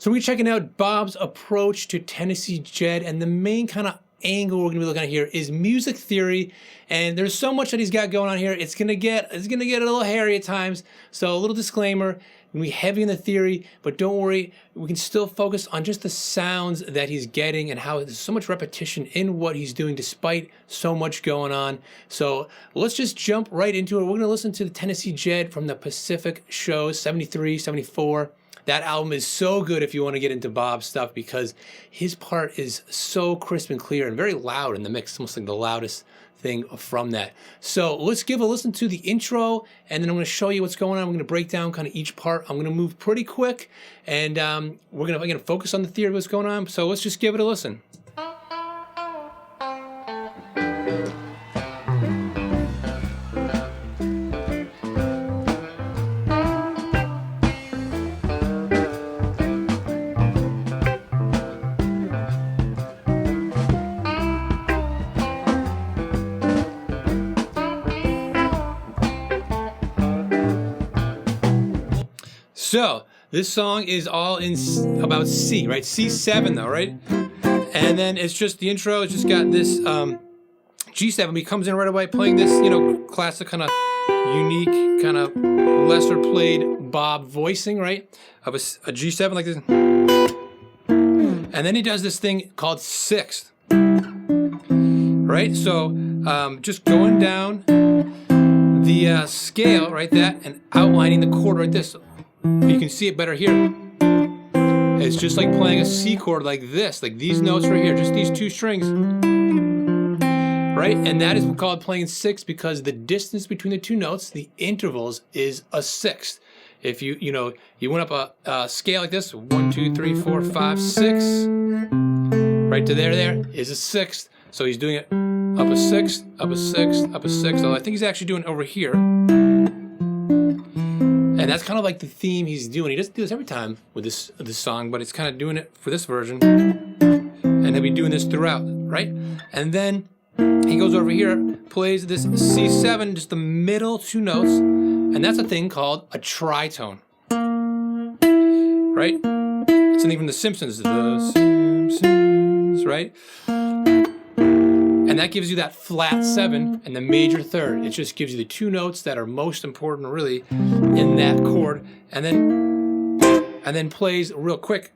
So we're checking out Bob's approach to Tennessee Jed, and the main kind of angle we're gonna be looking at here is music theory. And there's so much that he's got going on here. It's gonna get a little hairy at times. So a little disclaimer: we're gonna be heavy in the theory, but don't worry, we can still focus on just the sounds that he's getting and how there's so much repetition in what he's doing despite so much going on. So let's just jump right into it. We're gonna listen to the Tennessee Jed from the Pacific shows, 73, 74. That album is so good if you want to get into Bob's stuff, because his part is so crisp and clear and very loud in the mix, almost like the loudest thing from that. So let's give a listen to the intro, and then I'm going to show you what's going on. I'm going to break down kind of each part. I'm going to move pretty quick, and we're going to focus on the theory of what's going on. So let's just give it a listen. So this song is all in about C, right? C7 though, right? And then it's just the intro. It's just got this G7. He comes in right away playing this, classic kind of unique, kind of lesser played Bob voicing, right? Of a G7 like this. And then he does this thing called sixth, right? So just going down the scale, right? That, and outlining the chord right this. You can see it better here. It's just like playing a C chord like this, like these notes right here, just these two strings, right? And that is called playing sixth because the distance between the two notes, the intervals, is a sixth. If you went up a scale like this, 1, 2, 3, 4, 5, 6, right to there is a sixth. So he's doing it up a sixth, up a sixth, up a sixth. So I think he's actually doing it over here. And that's kind of like the theme he's doing. He doesn't do this every time with this song, but it's kind of doing it for this version. And he'll be doing this throughout, right? And then he goes over here, plays this C7, just the middle two notes, and that's a thing called a tritone, right? It's something from The Simpsons. The Simpsons, right? And that gives you that flat 7 and the major third. It just gives you the two notes that are most important, really, in that chord. And then plays a real quick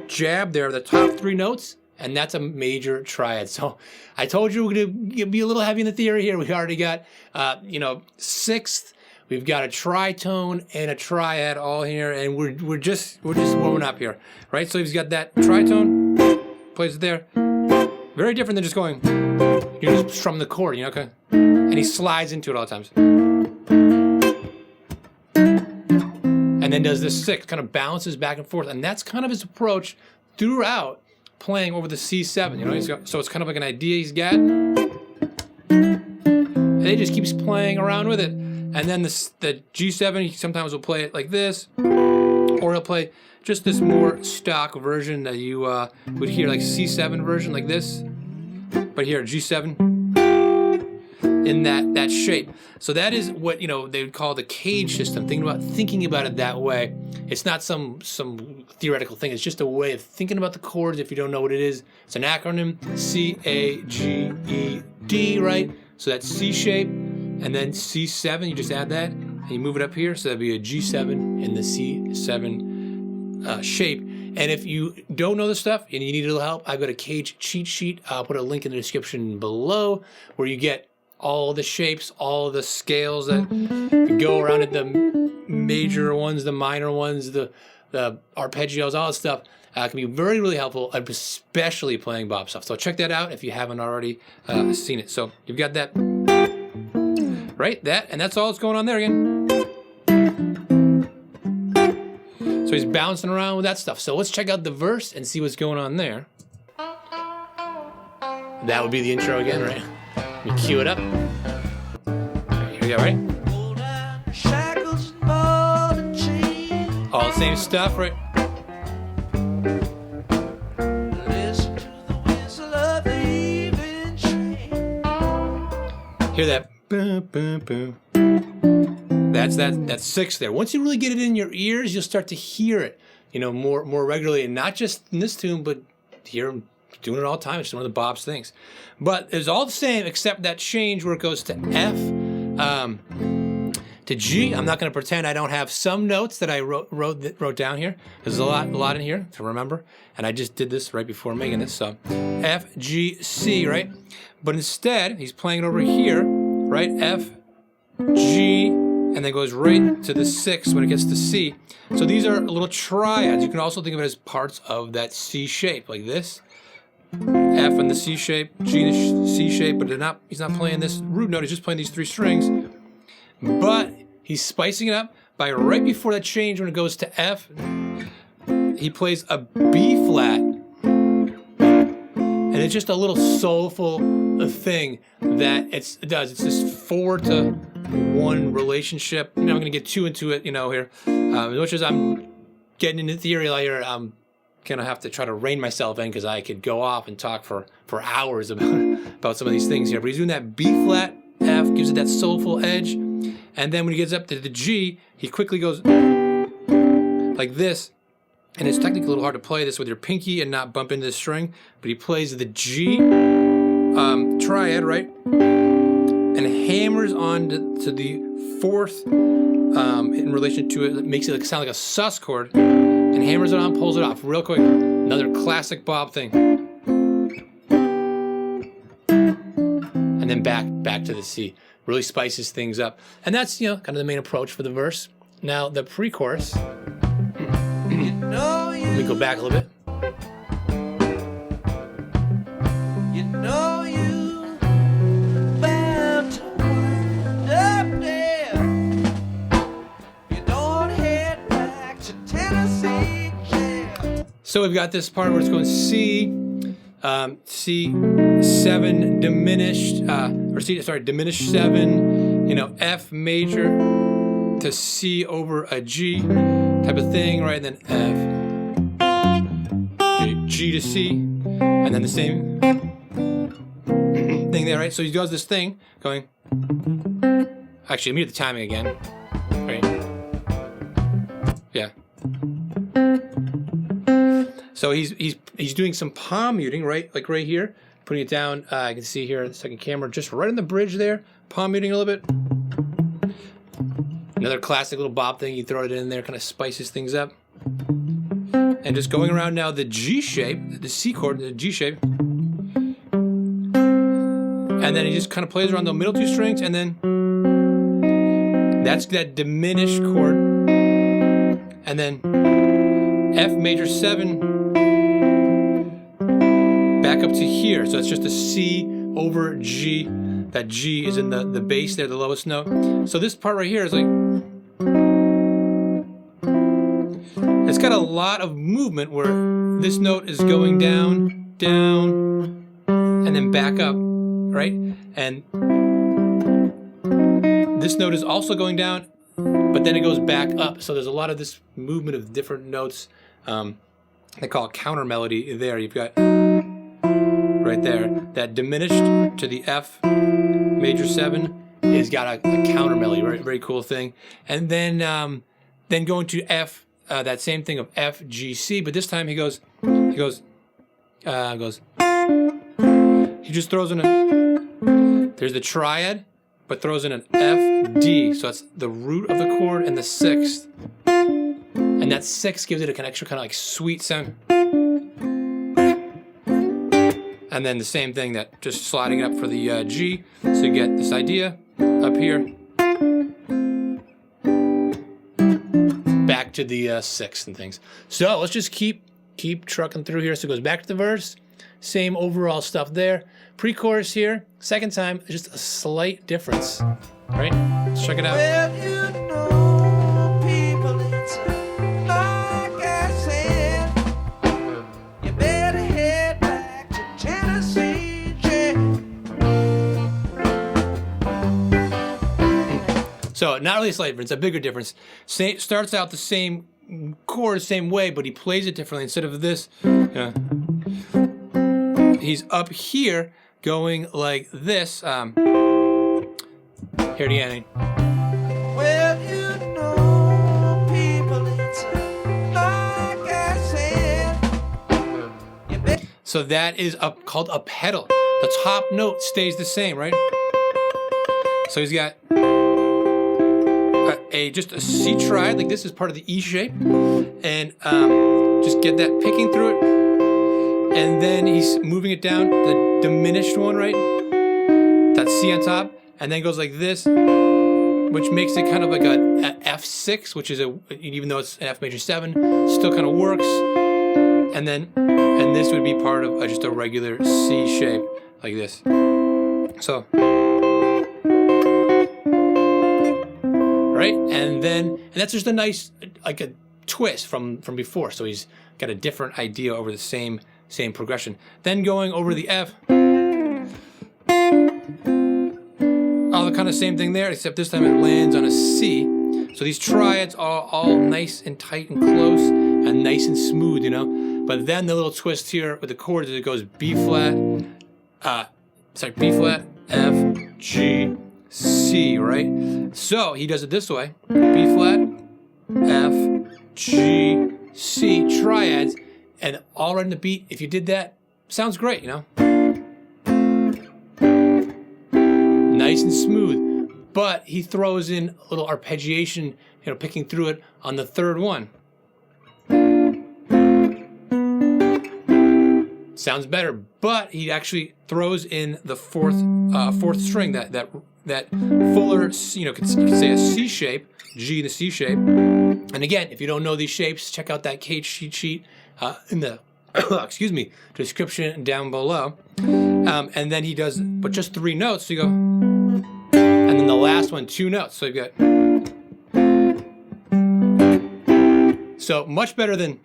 jab there, the top three notes, and that's a major triad. So I told you we're gonna be a little heavy in the theory here. We already got, sixth. We've got a tritone and a triad all here, and we're just warming up here, right? So he's got that tritone, plays it there. Very different than just going, just strum the chord, okay? And he slides into it all the times. And then does this sixth, kind of bounces back and forth. And that's kind of his approach throughout playing over the C7, so it's kind of like an idea he's got. And he just keeps playing around with it. And then the G7, he sometimes will play it like this, or he'll play just this more stock version that you would hear, like C7 version like this, but here G7 in that shape. So that is what they would call the cage system. Thinking about it that way. It's not some theoretical thing. It's just a way of thinking about the chords. If you don't know what it is, it's an acronym: C-A-G-E-D, right? So that's C shape, and then C7. You just add that and you move it up here. So that'd be a G7 in the C7 shape. And if you don't know this stuff and you need a little help, I've got a cage cheat sheet. I'll put a link in the description below where you get all the shapes, all the scales that go around it, the major ones, the minor ones, the arpeggios, all that stuff. Can be really helpful, especially playing Bob stuff. So check that out if you haven't already seen it. So you've got that, right? And that's all that's going on there again. So he's bouncing around with that stuff. So let's check out the verse and see what's going on there. That would be the intro again, right? Let me cue it up. Here we go, right? All the same stuff, right? Hear that? Boom, boom, boom. That's sixth there. Once you really get it in your ears, you'll start to hear it. you know, more regularly, and not just in this tune, but here I'm doing it all the time. It's one of the Bob's things. But it's all the same except that change where it goes to F to G. I'm not going to pretend I don't have some notes that I wrote down here. There's a lot in here to remember, and I just did this right before making this. So F, G, C, right? But instead, he's playing it over here, right? F, G, and then goes right to the 6 when it gets to C. So these are little triads. You can also think of it as parts of that C shape, like this. F in the C shape, G in the C shape, but he's not playing this root note, he's just playing these 3 strings. But he's spicing it up by right before that change when it goes to F, he plays a B flat. And it's just a little soulful thing that it does. It's this 4-to-1 relationship. You know, I'm going to get too into it, you know, here. As much as I'm getting into theory here, I'm going to have to try to rein myself in because I could go off and talk for hours about some of these things here. But he's doing that B flat, F, gives it that soulful edge. And then when he gets up to the G, he quickly goes like this. And it's technically a little hard to play this with your pinky and not bump into the string, but he plays the G triad, right? And hammers on to the 4th in relation to it. It makes it sound like a sus chord, and hammers it on, pulls it off real quick. Another classic Bob thing. And then back to the C. Really spices things up. And that's, you know, kind of the main approach for the verse. Now, the pre-chorus. Let me go back a little bit. You know you bound to wind up there. You don't head back to Tennessee Jed. So we've got this part where it's going C, C7 diminished, diminished 7, you know, F major to C over a G type of thing, right? And then F, G to C, and then the same thing there, right? So he does this thing going, actually, let me do the timing again, right? Yeah. So he's doing some palm muting, right? Like right here, putting it down. I can see here in the second camera, just right in the bridge there, palm muting a little bit. Another classic little Bob thing, you throw it in there, kind of spices things up. And just going around now the G shape, the C chord, the G shape. And then he just kind of plays around the middle 2 strings, and then that's that diminished chord. And then F major 7 back up to here. So it's just a C over G. That G is in the bass there, the lowest note. So this part right here is like, it's got a lot of movement where this note is going down, down, and then back up, right? And this note is also going down, but then it goes back up. So there's a lot of this movement of different notes. They call it counter melody there. You've got right there, that diminished to the F major 7 is got a counter melody, right? Very cool thing. And then going to F, that same thing of F, G, C, but this time he just throws in there's the triad, but throws in an F, D, so that's the root of the chord and the 6th. And that 6 gives it an extra kind of like sweet sound. And then the same thing, that just sliding it up for the G, so you get this idea up here. Back to the 6th and things. So let's just keep trucking through here. So it goes back to the verse, same overall stuff there. Pre-chorus here, second time, just a slight difference, right? Let's check it out. Well, you know, people, it's like I said, you better head back to Tennessee Jed. So not really a slight difference, a bigger difference. Starts out the same chord, same way, but he plays it differently. Instead of this, he's up here going like this. Here at the end. Well, you know, people, it's like So that is called a pedal. The top note stays the same, right? So he's got just a C triad, like this is part of the E shape, and just get that picking through it, and then he's moving it down, the diminished one, right? That C on top, and then goes like this, which makes it kind of like a F6, which is even though it's an F major 7, still kind of works. And this would be part of just a regular C shape like this. So, right, and that's just a nice like a twist from before. So he's got a different idea over the same progression. Then going over the F. All the kind of same thing there, except this time it lands on a C. So these triads are all nice and tight and close and nice and smooth, you know. But then the little twist here with the chords is it goes B flat, B flat, F, G, C, right? So he does it this way: B flat, F, G, C, triads, and all right in the beat. If you did that, sounds great, you know. Nice and smooth, but he throws in a little arpeggiation, you know, picking through it on the third one. Sounds better, but he actually throws in the fourth string, that fuller, you know, you could say a C shape, G the C shape. And again, if you don't know these shapes, check out that Kate sheet in the description down below. And then he does, but just 3 notes. So you go, and then the last one 2 notes. So you got, so much better than.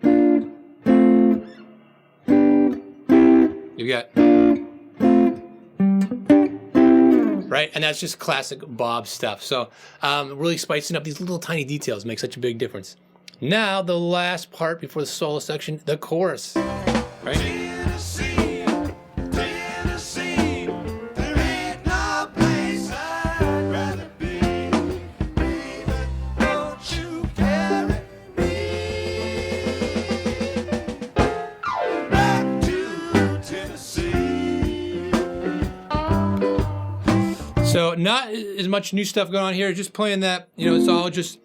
You got, right? And that's just classic Bob stuff. So really spicing up these little tiny details make such a big difference. Now the last part before the solo section, the chorus, right? Tennessee, Tennessee, there ain't no place I'd rather be. Baby, don't you carry me back to Tennessee. So not as much new stuff going on here, just playing that, you know, it's all just,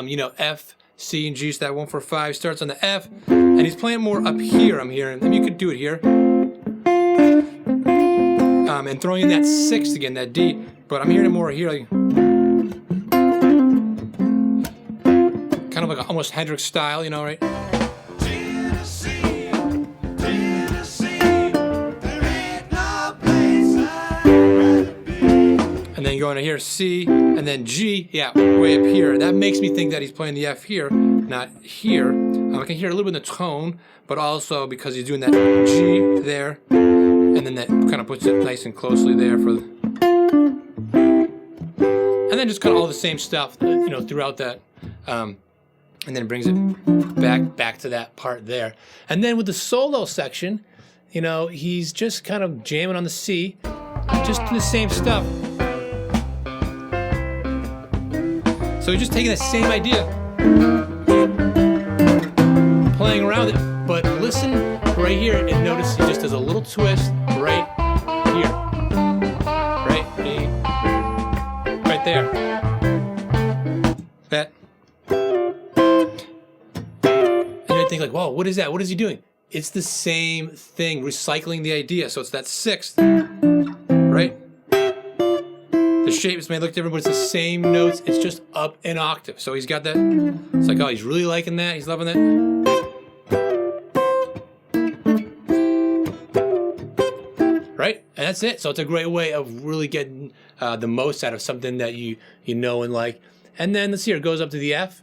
you know, F, C, and G, so that 1, 4, 5 starts on the F, and he's playing more up here, I'm hearing. I mean, you could do it here. And throwing in that 6th again, that D, but I'm hearing it more here, like, kind of like a, almost Hendrix style, you know, right? Tennessee, Tennessee, there ain't no place I'd rather be. And then going to here, C, and then G, yeah, way up here. That makes me think that he's playing the F here, not here. I can hear a little bit in the tone, but also because he's doing that G there, and then that kind of puts it nice and closely there for the, and then just kind of all the same stuff, you know, throughout that, and then brings it back to that part there. And then with the solo section, you know, he's just kind of jamming on the C, just the same stuff. So he's just taking the same idea, playing around it, but listen right here and notice he just does a little twist right here, right there. That, and you think like, whoa, what is that? What is he doing? It's the same thing, recycling the idea. So it's that 6th, right? The shapes may look different, but it's the same notes. It's just up an octave. So he's got that. It's like, oh, he's really liking that. He's loving that. Right? And that's it. So it's a great way of really getting the most out of something that you know and like. And then let's see here. It goes up to the F.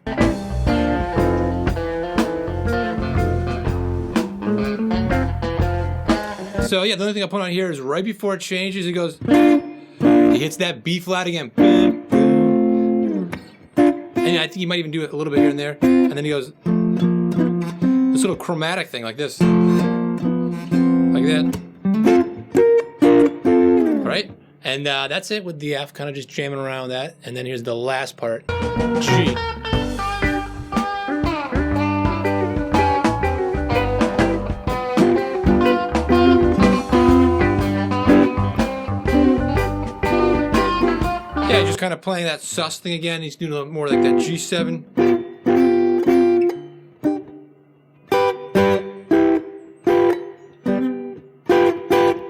So yeah, the only thing I put on here is right before it changes, it goes. He hits that B flat again. And I think he might even do it a little bit here and there. And then he goes, this little chromatic thing like this. Like that. Right? And that's it with the F, kind of just jamming around that. And then here's the last part, G. kind of playing that sus thing again. He's doing a little more like that G7.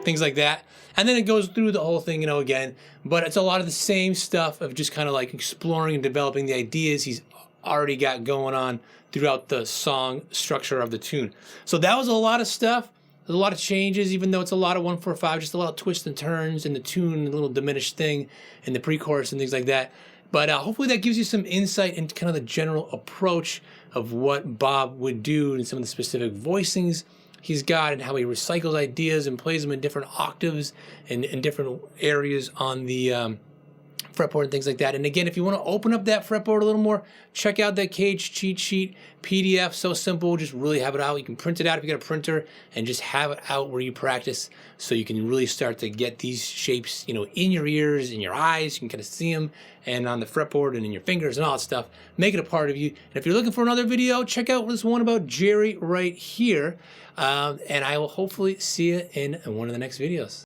Things like that. And then it goes through the whole thing, you know, again. But it's a lot of the same stuff of just kind of like exploring and developing the ideas he's already got going on throughout the song structure of the tune. So that was a lot of stuff. There's a lot of changes, even though it's a lot of 1-4-5, just a lot of twists and turns in the tune, a little diminished thing in the pre-chorus and things like that. But hopefully that gives you some insight into kind of the general approach of what Bob would do and some of the specific voicings he's got and how he recycles ideas and plays them in different octaves and in different areas on the fretboard and things like that. And again, if you want to open up that fretboard a little more, check out that Cage cheat sheet PDF. So simple, just really have it out. You can print it out if you got a printer and just have it out where you practice, so you can really start to get these shapes, you know, in your ears, in your eyes. You can kind of see them, and on the fretboard and in your fingers and all that stuff. Make it a part of you. And if you're looking for another video, check out this one about Jerry right here. And I will hopefully see you in one of the next videos.